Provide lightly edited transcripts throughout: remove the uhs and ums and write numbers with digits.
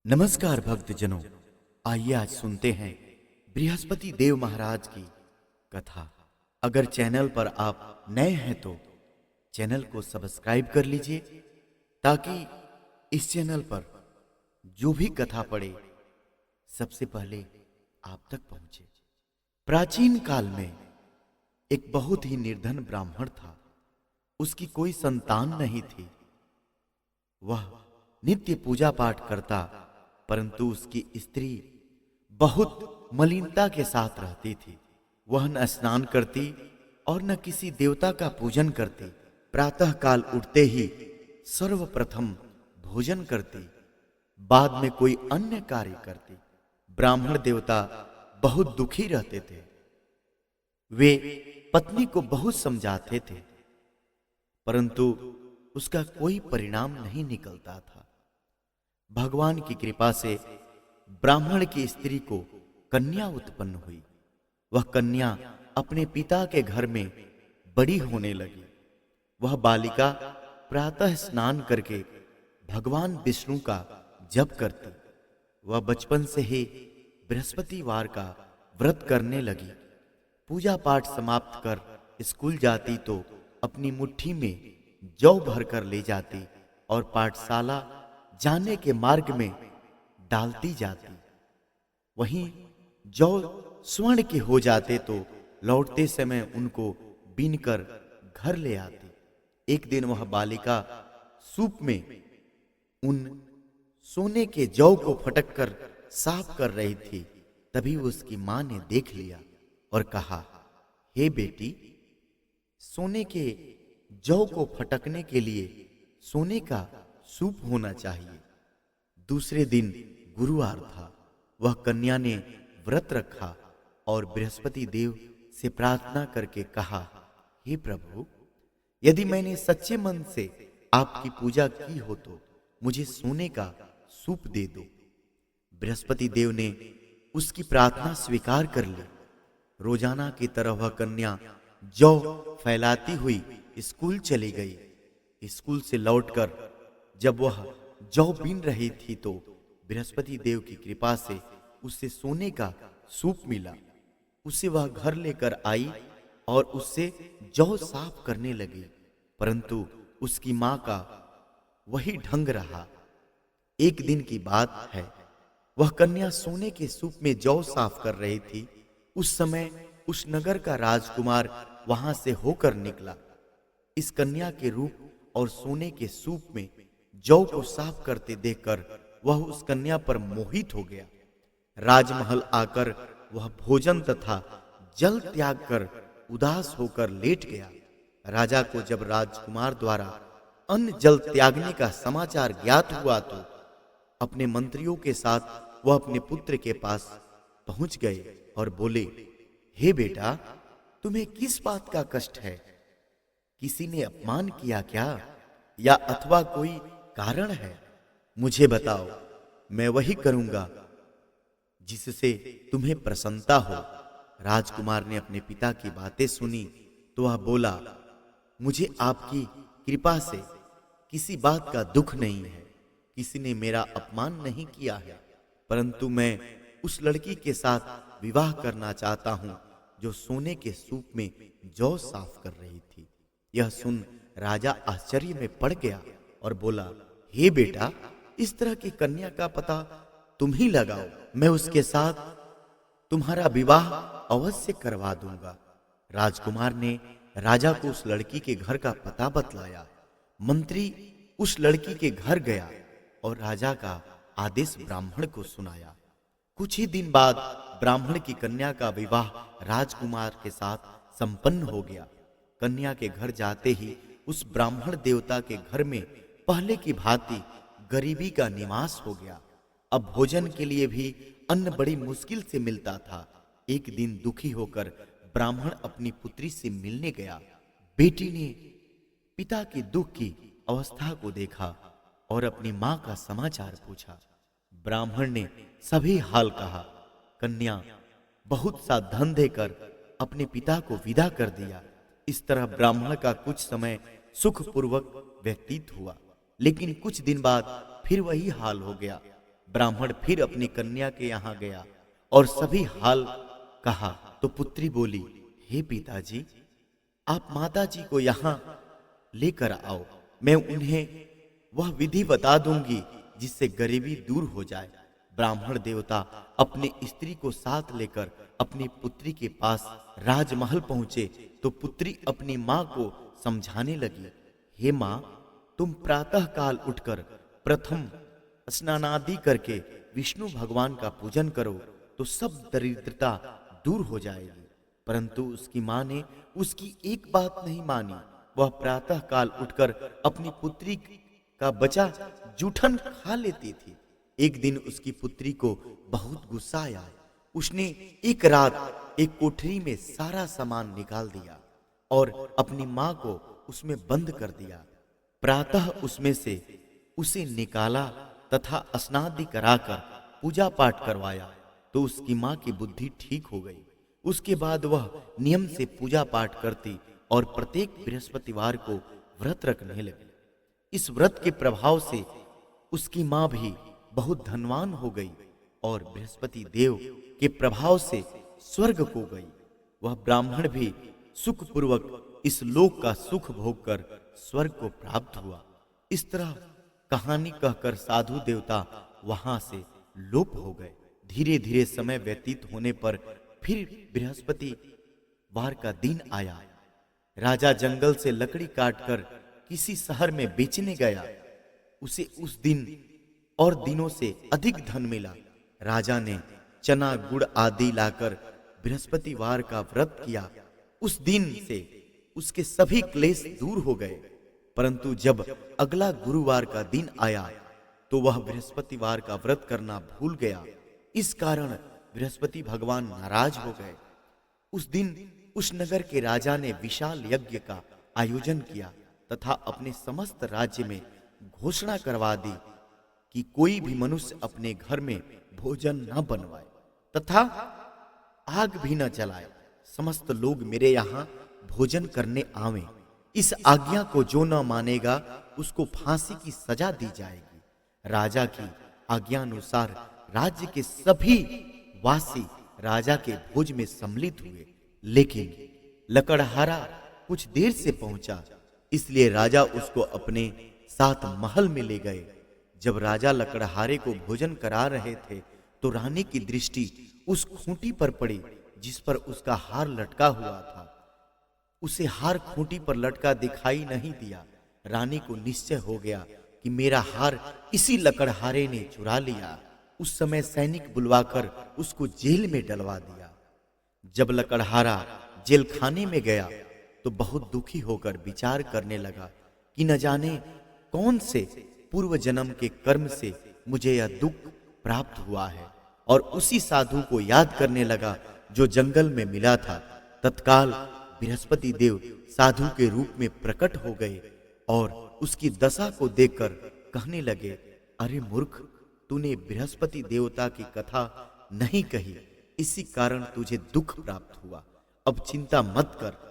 नमस्कार भक्तजनों, आइए आज सुनते हैं बृहस्पति देव महाराज की कथा। अगर चैनल पर आप नए हैं तो चैनल को सब्सक्राइब कर लीजिए ताकि इस चैनल पर जो भी कथा पड़े सबसे पहले आप तक पहुंचे। प्राचीन काल में एक बहुत ही निर्धन ब्राह्मण था। उसकी कोई संतान नहीं थी। वह नित्य पूजा पाठ करता, परंतु उसकी स्त्री बहुत मलिनता के साथ रहती थी। वह न स्नान करती और न किसी देवता का पूजन करती। प्रातः काल उठते ही सर्वप्रथम भोजन करती, बाद में कोई अन्य कार्य करती। ब्राह्मण देवता बहुत दुखी रहते थे। वे पत्नी को बहुत समझाते थे, परंतु उसका कोई परिणाम नहीं निकलता था। भगवान की कृपा से ब्राह्मण की स्त्री को कन्या उत्पन्न हुई। वह कन्या अपने पिता के घर में बड़ी होने लगी। वह बालिका प्रातः स्नान करके भगवान विष्णु का जप करती। वह बचपन से ही बृहस्पतिवार का व्रत करने लगी। पूजा पाठ समाप्त कर स्कूल जाती तो अपनी मुट्ठी में जौ भरकर ले जाती और पाठशाला जाने के मार्ग में डालती जाती। वहीं जौ स्वर्ण के हो जाते तो लौटते समय उनको बीनकर घर ले आती। एक दिन वह बालिका सूप में उन सोने के जौ को फटक कर साफ कर रही थी। तभी उसकी मां ने देख लिया और कहा, हे बेटी, सोने के जौ को फटकने के लिए सोने का सूप होना चाहिए। दूसरे दिन गुरुवार था। वह कन्या ने व्रत रखा और बृहस्पति देव से प्रार्थना करके कहा, हे प्रभु, यदि मैंने सच्चे मन से आपकी पूजा की हो तो मुझे सोने का सूप दे दो। बृहस्पति देव ने उसकी प्रार्थना स्वीकार कर ली। रोजाना की तरह वह कन्या जौ फैलाती हुई स्कूल चली गई। स्कूल से लौटकर जब वह जौ बीन रही थी तो बृहस्पति देव की कृपा से उसे सोने का सूप मिला। उसे वह घर लेकर आई और उससे जौ साफ करने लगी, परंतु उसकी मां का वही ढंग रहा। एक दिन की बात है, वह कन्या सोने के सूप में जौ साफ कर रही थी। उस समय उस नगर का राजकुमार वहां से होकर निकला। इस कन्या के रूप और सोने के सूप में जौ को साफ करते देखकर वह उस कन्या पर मोहित हो गया। राजमहल आकर वह भोजन तथा जल त्याग कर उदास होकर लेट गया। राजा को जब राजकुमार द्वारा अन्न जल त्यागने का समाचार ज्ञात हुआ तो अपने मंत्रियों के साथ वह अपने पुत्र के पास पहुंच गए और बोले, हे बेटा, तुम्हें किस बात का कष्ट है? किसी ने अपमान किया क्या, या अथवा कोई कारण है? मुझे बताओ, मैं वही करूंगा जिससे तुम्हें प्रसन्नता हो। राजकुमार ने अपने पिता की बातें सुनी तो वह बोला, मुझे आपकी कृपा से किसी बात का दुख नहीं है। किसी ने मेरा अपमान नहीं किया है, परंतु मैं उस लड़की के साथ विवाह करना चाहता हूं जो सोने के सूप में जौ साफ कर रही थी। यह सुन राजा आश्चर्य में पड़ गया और बोला, हे बेटा, इस तरह की कन्या का पता तुम ही लगाओ। मैं उसके साथ तुम्हारा विवाह अवश्य करवा दूंगा। राजकुमार ने राजा को उस लड़की के घर का पता बतलाया। मंत्री उस लड़की के घर गया और राजा का आदेश ब्राह्मण को सुनाया। कुछ ही दिन बाद ब्राह्मण की कन्या का विवाह राजकुमार के साथ संपन्न हो गया। कन्या के घर जाते ही उस ब्राह्मण देवता के घर में पहले की भांति गरीबी का निवास हो गया। अब भोजन के लिए भी अन्न बड़ी मुश्किल से मिलता था। एक दिन दुखी होकर ब्राह्मण अपनी पुत्री से मिलने गया। बेटी ने पिता की दुख की अवस्था को देखा और अपनी मां का समाचार पूछा। ब्राह्मण ने सभी हाल कहा। कन्या बहुत सा धन देकर अपने पिता को विदा कर दिया। इस तरह ब्राह्मण का कुछ समय सुखपूर्वक व्यतीत हुआ, लेकिन कुछ दिन बाद फिर वही हाल हो गया। ब्राह्मण फिर अपनी कन्या के यहाँ गया और सभी हाल कहा तो पुत्री बोली, हे पिताजी, आप माता जी को यहाँ लेकर आओ, मैं उन्हें वह विधि बता दूंगी जिससे गरीबी दूर हो जाए। ब्राह्मण देवता अपनी स्त्री को साथ लेकर अपनी पुत्री के पास राजमहल पहुंचे तो पुत्री अपनी मां को समझाने लगी, हे मां, तुम प्रातः काल उठकर प्रथम स्नानादि करके विष्णु भगवान का पूजन करो तो सब दरिद्रता दूर हो जाएगी। परंतु उसकी मां ने उसकी एक बात नहीं मानी। वह प्रातः काल उठकर अपनी पुत्री का बचा जूठन खा लेती थी। एक दिन उसकी पुत्री को बहुत गुस्सा आया। उसने एक रात एक कोठरी में सारा सामान निकाल दिया और अपनी मां को उसमें बंद कर दिया। प्रातः उसमें से उसे निकाला तथा स्नादि कराकर पूजा पाठ करवाया तो उसकी मां की बुद्धि ठीक हो गई। उसके बाद वह नियम से पूजा पाठ करती और प्रत्येक बृहस्पतिवार को व्रत रखने लगी। इस व्रत के प्रभाव से उसकी मां भी बहुत धनवान हो गई और बृहस्पति देव के प्रभाव से स्वर्ग को गई। वह ब्राह्मण भी सुखपूर्वक इस लोक का सुख भोगकर स्वर्ग को प्राप्त हुआ। इस तरह कहानी कहकर साधु देवता वहां से लोप हो गए। धीरे धीरे समय व्यतीत होने पर फिर बृहस्पतिवार का दिन आया। राजा जंगल से लकड़ी काटकर किसी शहर में बेचने गया। उसे उस दिन और दिनों से अधिक धन मिला। राजा ने चना गुड़ आदि लाकर बृहस्पतिवार का व्रत किया। उस दिन से उसके सभी क्लेश दूर हो गए। परंतु जब अगला गुरुवार का दिन आया तो वह बृहस्पतिवार का व्रत करना भूल गया। इस कारण बृहस्पति भगवान नाराज हो गए। उस दिन उस नगर के राजा ने विशाल यज्ञ का आयोजन किया तथा अपने समस्त राज्य में घोषणा करवा दी कि कोई भी मनुष्य अपने घर में भोजन न बनवाए तथा आग भी न जलाए। समस्त लोग मेरे यहाँ भोजन करने आवे। इस आज्ञा को जो न मानेगा उसको फांसी की सजा दी जाएगी। राजा की आज्ञानुसार राज्य के सभी वासी राजा के भोज में सम्मिलित हुए, लेकिन लकड़हारा कुछ देर से पहुंचा, इसलिए राजा उसको अपने साथ महल में ले गए। जब राजा लकड़हारे को भोजन करा रहे थे तो रानी की दृष्टि उस खूंटी पर पड़ी जिस पर उसका हार लटका हुआ था। उसे हार खूंटी पर लटका दिखाई नहीं दिया। रानी को निश्चय हो गया कि मेरा हार इसी लकड़हारे ने चुरा लिया। उस समय सैनिक बुलवाकर उसको जेल में डलवा दिया। जब लकड़हारा जेल खाने में गया तो बहुत दुखी होकर विचार करने लगा कि न जाने कौन से पूर्व जन्म के कर्म से मुझे यह दुख प्राप्त हुआ है, और उसी साधु को याद करने लगा जो जंगल में मिला था। तत्काल बृहस्पति देव साधु के रूप में प्रकट हो गए और उसकी दशा को देखकर कहने लगे, अरे मूर्ख, तूने बृहस्पति देवता की कथा नहीं कही, इसी कारण तुझे दुख प्राप्त हुआ। अब चिंता मत कर।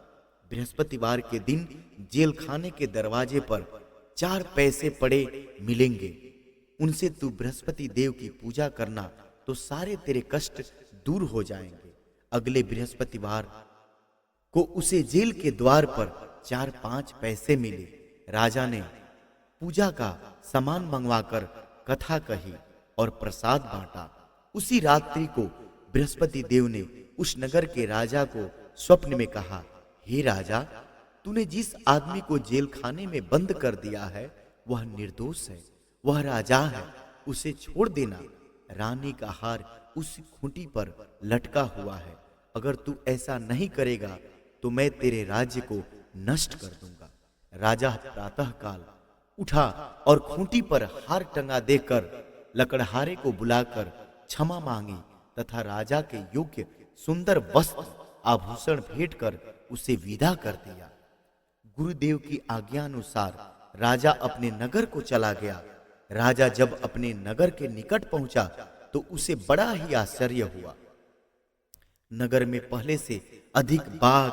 बृहस्पतिवार के दिन जेल खाने के दरवाजे पर 4 पैसे पड़े मिलेंगे। उनसे तू बृहस्पति देव की पूजा करना तो सारे तेरे कष्ट दूर हो जाएंगे। अगले बृहस्पतिवार को उसे जेल के द्वार पर 4-5 पैसे मिले। राजा ने पूजा का सामान मंगवाकर कथा कही और प्रसाद बांटा। उसी रात्रि को बृहस्पति देव ने उस नगर के राजा को स्वप्न में कहा, हे राजा, तूने जिस आदमी को जेल खाने में बंद कर दिया है वह निर्दोष है, वह राजा है, उसे छोड़ देना। रानी का हार उस खूंटी पर लटका हुआ है। अगर तू ऐसा नहीं करेगा तो मैं तेरे राज्य को नष्ट कर दूंगा। राजा प्रातः काल उठा और खूंटी पर हार टंगा देकर लकड़हारे को बुलाकर क्षमा मांगी तथा राजा के योग्य सुंदर वस्त्र आभूषण भेंट कर उसे विदा कर दिया। गुरुदेव की आज्ञा अनुसार राजा अपने नगर को चला गया। राजा जब अपने नगर के निकट पहुंचा तो उसे बड़ा ही आश्चर्य हुआ। नगर में पहले से अधिक बाग,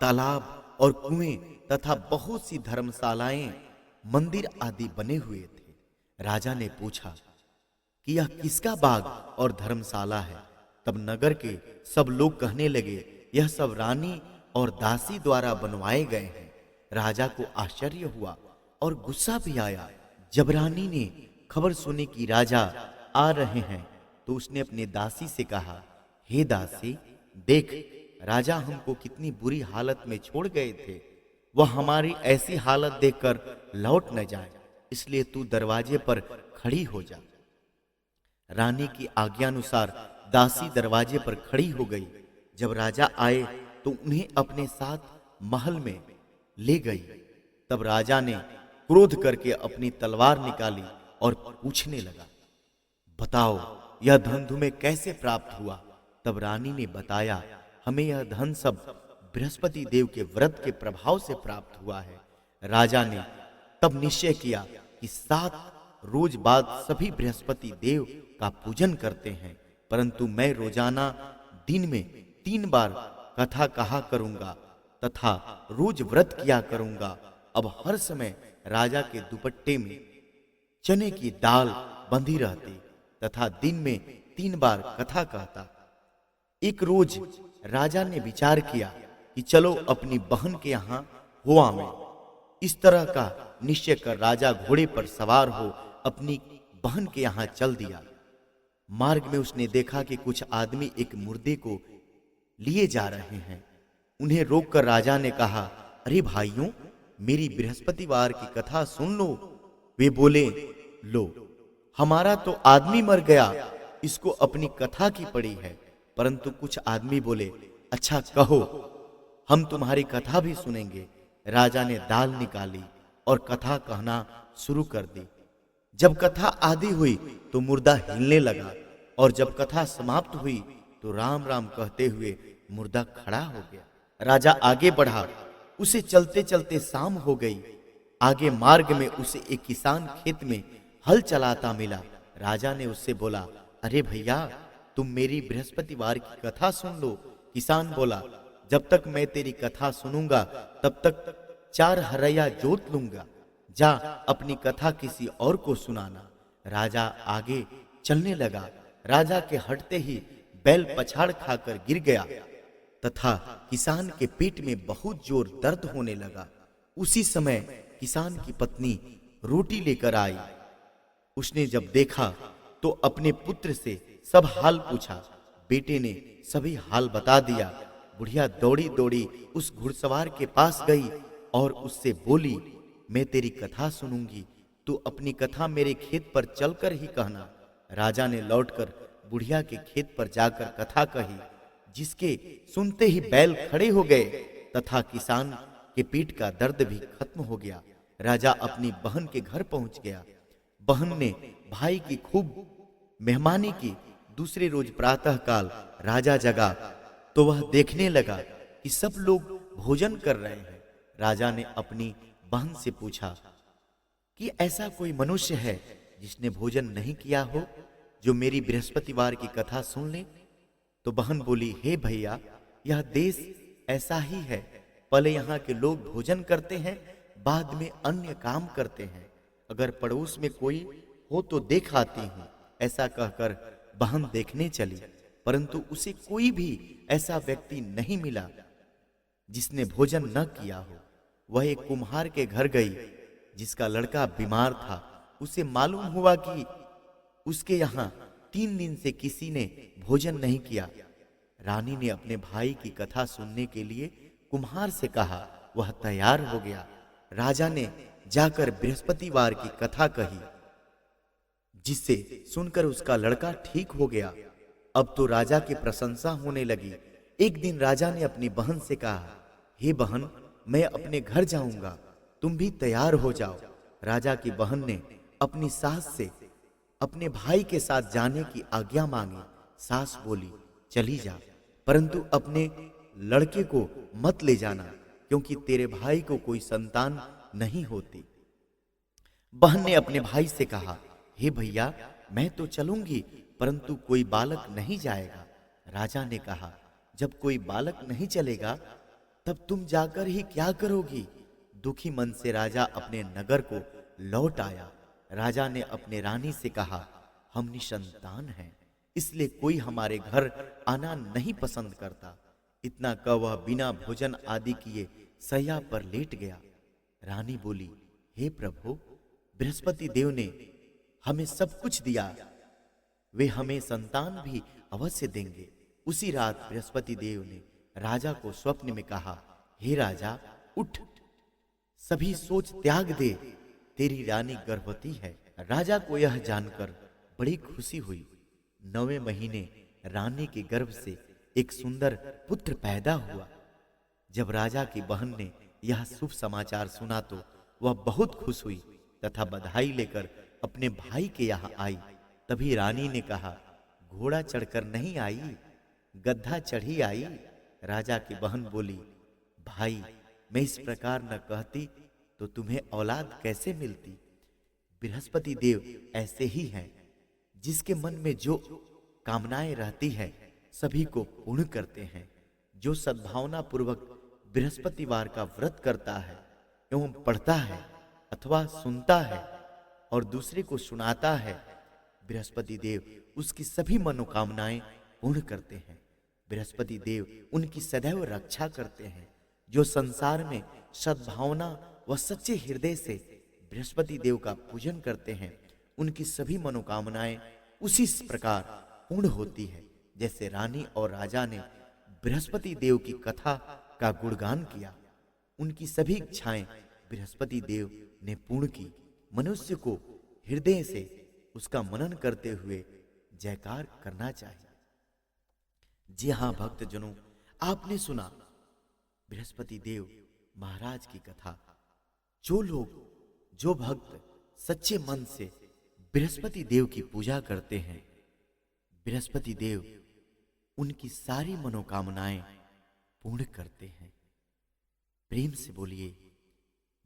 तालाब और कुएं तथा बहुत सी धर्मशालाएं, मंदिर आदि बने हुए थे। राजा ने पूछा, कि यह किसका बाग और धर्मशाला है। तब नगर के सब लोग कहने लगे, यह सब रानी और दासी द्वारा बनवाए गए हैं। राजा को आश्चर्य हुआ और गुस्सा भी आया। जब रानी ने खबर सुनी कि राजा आ रहे हैं तो उसने अपने दासी से कहा, हे दासी, देख, राजा हमको कितनी बुरी हालत में छोड़ गए थे। वह हमारी ऐसी हालत देखकर लौट न जाए, इसलिए तू दरवाजे पर खड़ी हो जा। रानी की आज्ञानुसार दासी दरवाजे पर खड़ी हो गई। जब राजा आए तो उन्हें अपने साथ महल में ले गई। तब राजा ने क्रोध करके अपनी तलवार निकाली और पूछने लगा, बताओ, यह धन तुम्हें कैसे प्राप्त हुआ? तब रानी ने बताया, हमें यह धन सब बृहस्पति देव के व्रत के प्रभाव से प्राप्त हुआ है। राजा ने तब निश्चय किया कि 7 रोज बाद सभी बृहस्पति देव का पूजन करते हैं, परंतु मैं रोजाना दिन में 3 बार कथा कहा करूंगा तथा रोज व्रत किया करूंगा। अब हर समय राजा के दुपट्टे में चने की दाल बंधी रहती तथा दिन में 3 बार कथा कहता। एक रोज राजा ने विचार किया कि चलो अपनी बहन के यहां हो आवें। इस तरह का निश्चय कर राजा घोड़े पर सवार हो अपनी बहन के यहां चल दिया। मार्ग में उसने देखा कि कुछ आदमी एक मुर्दे को लिए जा रहे हैं। उन्हें रोककर राजा ने कहा, अरे भाइयों, मेरी बृहस्पतिवार की कथा सुन लो। वे बोले, लो, हमारा तो आदमी मर गया, इसको अपनी कथा की पड़ी है। परंतु कुछ आदमी बोले, अच्छा कहो, हम तुम्हारी कथा भी सुनेंगे। राजा ने दाल निकाली और कथा कहना शुरू कर दी। जब कथा आदि हुई तो मुर्दा हिलने लगा और जब कथा समाप्त हुई तो राम राम कहते हुए मुर्दा खड़ा हो गया। राजा आगे बढ़ा, उसे चलते चलते शाम हो गई। आगे मार्ग में उसे एक किसान खेत में हल चलाता मिला। राजा ने उससे बोला, अरे भैया, तुम मेरी बृहस्पतिवार की कथा सुन लो। किसान बोला, जब तक मैं तेरी कथा सुनूंगा तब तक 4 हरैया जोत लूंगा। जा अपनी कथा किसी और को सुनाना। राजा आगे चलने लगा। राजा के हटते ही बैल पछाड़ खाकर गिर गया तथा किसान के पेट में बहुत जोर दर्द होने लगा। उसी समय किसान की पत्नी रोटी लेकर आई। उसने जब देखा तो अपने पुत्र से सब हाल पूछा। बेटे ने सभी हाल बता दिया। बुढ़िया दौड़ी दौड़ी उस घुड़सवार के पास गई और उससे बोली, मैं तेरी कथा सुनूंगी, तू अपनी कथा मेरे खेत पर चलकर ही कहना। राजा ने लौटकर बुढ़िया के खेत पर जाकर कथा कही, जिसके सुनते ही बैल खड़े हो गए तथा किसान के पेट का दर्द भी खत्म हो गया। राजा अपनी बहन के घर पहुंच गया। बहन ने भाई की खूब मेहमानी की। दूसरे रोज प्रातः काल राजा जगा तो वह देखने लगा कि सब लोग भोजन कर रहे हैं। राजा ने अपनी बहन से पूछा कि ऐसा कोई मनुष्य है जिसने भोजन नहीं किया हो, जो मेरी बृहस्पतिवार की कथा सुन ले? तो बहन बोली, हे भैया, यह देश ऐसा ही है। पहले यहाँ के लोग भोजन करते हैं, बाद में अन्य काम करते हैं। अगर पड़ोस में कोई हो तो देख आती हूँ। ऐसा कहकर बहन देखने चली, परंतु उसे कोई भी ऐसा व्यक्ति नहीं मिला जिसने भोजन न किया हो। वह एक कुम्हार के घर गई जिसका लड़का बीमार था। उसे मालूम हुआ कि उसके यहाँ 3 दिन से किसी ने भोजन नहीं किया। रानी ने अपने भाई की कथा सुनने के लिए कुम्हार से कहा। वह तैयार हो गया। राजा ने जाकर बृहस्पतिवार की कथा कही, जिससे सुनकर उसका लड़का ठीक हो गया। अब तो राजा की प्रशंसा होने लगी। एक दिन राजा ने अपनी बहन से कहा, हे बहन, मैं अपने घर जाऊंगा, तुम भी तैयार हो जाओ। राजा की बहन ने अपनी सास से अपने भाई के साथ जाने की आज्ञा मांगी। सास बोली, चली जा, परंतु अपने लड़के को मत ले जाना, क्योंकि तेरे भाई को कोई संतान नहीं होती। बहन ने अपने भाई से कहा, हे भैया, मैं तो चलूंगी, परंतु कोई बालक नहीं जाएगा। राजा ने कहा, जब कोई बालक नहीं चलेगा तब तुम जाकर ही क्या करोगी? दुखी मन से राजा अपने नगर को लौट आया। राजा ने अपने रानी से कहा, हम निसंतान हैं, इसलिए कोई हमारे घर आना नहीं पसंद करता। इतना कह वह बिना भोजन आदि किए सैया पर लेट गया। रानी बोली, हे प्रभु, बृहस्पति देव ने हमें सब कुछ दिया, वे हमें संतान भी अवश्य देंगे। उसी रात बृहस्पति देव ने राजा को स्वप्न में कहा, हे राजा, उठ, सभी सोच त्याग दे, तेरी रानी गर्भवती है। राजा को यह जानकर बड़ी खुशी हुई। 9वें महीने रानी के गर्भ से एक सुंदर पुत्र पैदा हुआ। जब राजा की बहन ने यह शुभ समाचार सुना तो वह बहुत खुश हुई तथा बधाई लेकर अपने भाई के यहाँ आई। तभी रानी ने कहा, घोड़ा चढ़कर नहीं आई, गधा चढ़ी आई। राजा की बहन बोली, भाई, मैं इस प्रकार न कहती तो तुम्हें औलाद कैसे मिलती। बृहस्पति देव ऐसे ही हैं, जिसके मन में जो कामनाएं रहती है सभी को पूर्ण करते हैं। जो सद्भावना पूर्वक बृहस्पतिवार का व्रत करता है एवं पढ़ता है अथवा सुनता है और दूसरे को सुनाता है, बृहस्पति देव उसकी सभी मनोकामनाएं पूर्ण करते हैं। बृहस्पति देव उनकी सदैव रक्षा करते हैं। जो संसार में सद्भावना व सच्चे हृदय से बृहस्पति देव का पूजन करते हैं, उनकी सभी मनोकामनाएं उसी प्रकार पूर्ण होती है जैसे रानी और राजा ने बृहस्पति देव की कथा का गुणगान किया। उनकी सभी इच्छाएं बृहस्पति देव ने पूर्ण की। मनुष्य को हृदय से उसका मनन करते हुए जयकार करना चाहिए। जी हाँ भक्तजनों, आपने सुना बृहस्पति देव महाराज की कथा। जो भक्त सच्चे मन से बृहस्पति देव की पूजा करते हैं, बृहस्पति देव उनकी सारी मनोकामनाएं पूर्ण करते हैं। प्रेम से बोलिए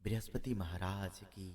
बृहस्पति महाराज की